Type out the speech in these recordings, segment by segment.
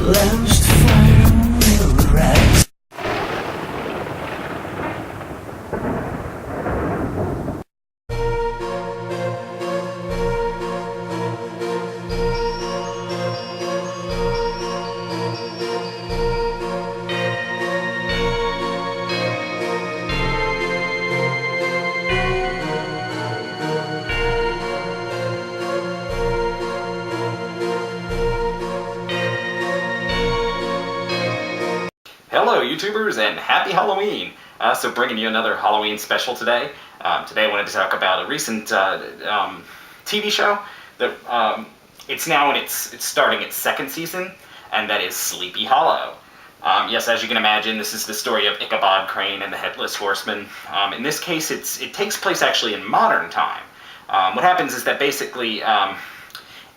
Lost fire will rise. Hello YouTubers and happy Halloween! So bringing you another Halloween special today. Today I wanted to talk about a recent TV show that it's starting its second season, and that is Sleepy Hollow. Yes, as you can imagine, this is the story of Ichabod Crane and the Headless Horseman. In this case, it takes place actually in modern time. What happens is that basically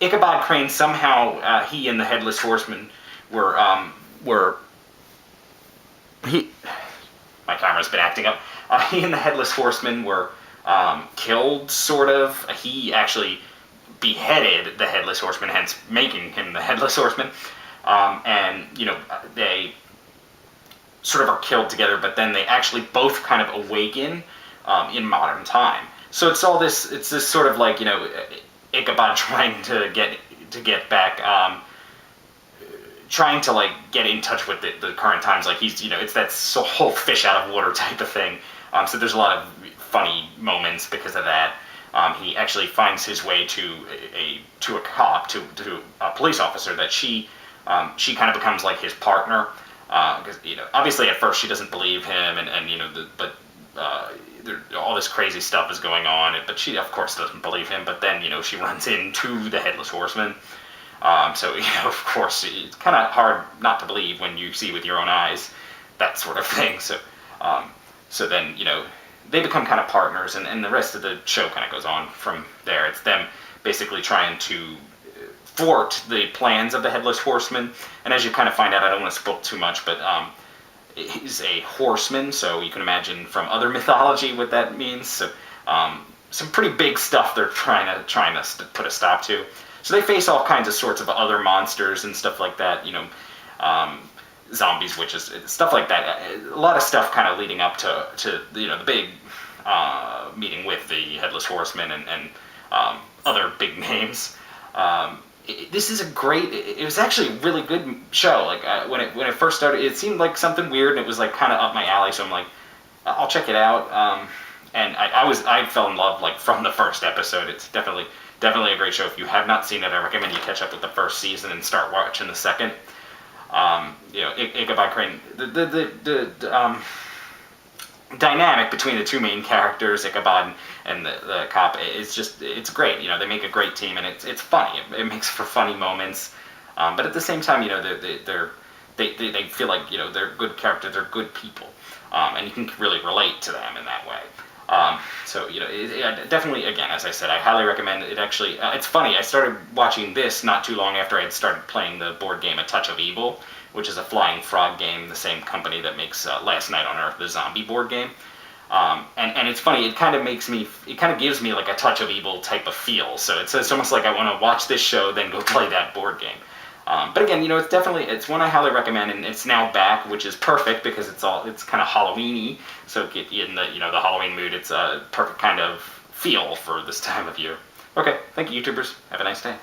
Ichabod Crane somehow he and the Headless Horseman were my camera's been acting up. He and the Headless Horseman were killed, sort of. He actually beheaded the Headless Horseman, hence making him the Headless Horseman. And, you know, they sort of are killed together, but then they actually both kind of awaken in modern time. So it's this sort of like, you know, Ichabod trying to get back, trying to like get in touch with the current times, like he's, you know, it's that whole fish out of water type of thing. So there's a lot of funny moments because of that. He actually finds his way to a cop, to a police officer that she kind of becomes like his partner, because, you know, obviously at first she doesn't believe him, and you know, all this crazy stuff is going on, but she of course doesn't believe him. But then, you know, she runs into the Headless Horseman. So, you know, of course, it's kind of hard not to believe when you see with your own eyes, that sort of thing. So then, you know, they become kind of partners, and the rest of the show kind of goes on from there. It's them basically trying to thwart the plans of the Headless Horseman. And as you kind of find out, I don't want to spoil too much, but he's a horseman, so you can imagine from other mythology what that means. So some pretty big stuff they're trying to put a stop to. So they face all kinds of sorts of other monsters and stuff like that, you know, zombies, witches, stuff like that. A lot of stuff kind of leading up to you know, the big meeting with the Headless Horseman and other big names. This is it was actually a really good show. Like when it first started, it seemed like something weird, and it was like kind of up my alley. So I'm like, I'll check it out. And I fell in love like from the first episode. It's definitely a great show. If you have not seen it, I recommend you catch up with the first season and start watching the second. You know, Ichabod Crane, the dynamic between the two main characters, Ichabod and the cop, it's great. You know, they make a great team, and it's funny. It makes for funny moments. But at the same time, you know, they feel like, you know, they're good characters, they're good people, and you can really relate to them in that way. So, you know, definitely, again, as I said, I highly recommend it. Actually, it's funny, I started watching this not too long after I had started playing the board game A Touch of Evil, which is a flying frog game, the same company that makes Last Night on Earth, the zombie board game. And it's funny, it kind of gives me like a Touch of Evil type of feel. So it's almost like I want to watch this show, then go play that board game. But again, you know, it's one I highly recommend, and it's now back, which is perfect because it's kind of Halloween-y, so get you in the, you know, the Halloween mood. It's a perfect kind of feel for this time of year. Okay, thank you, YouTubers. Have a nice day.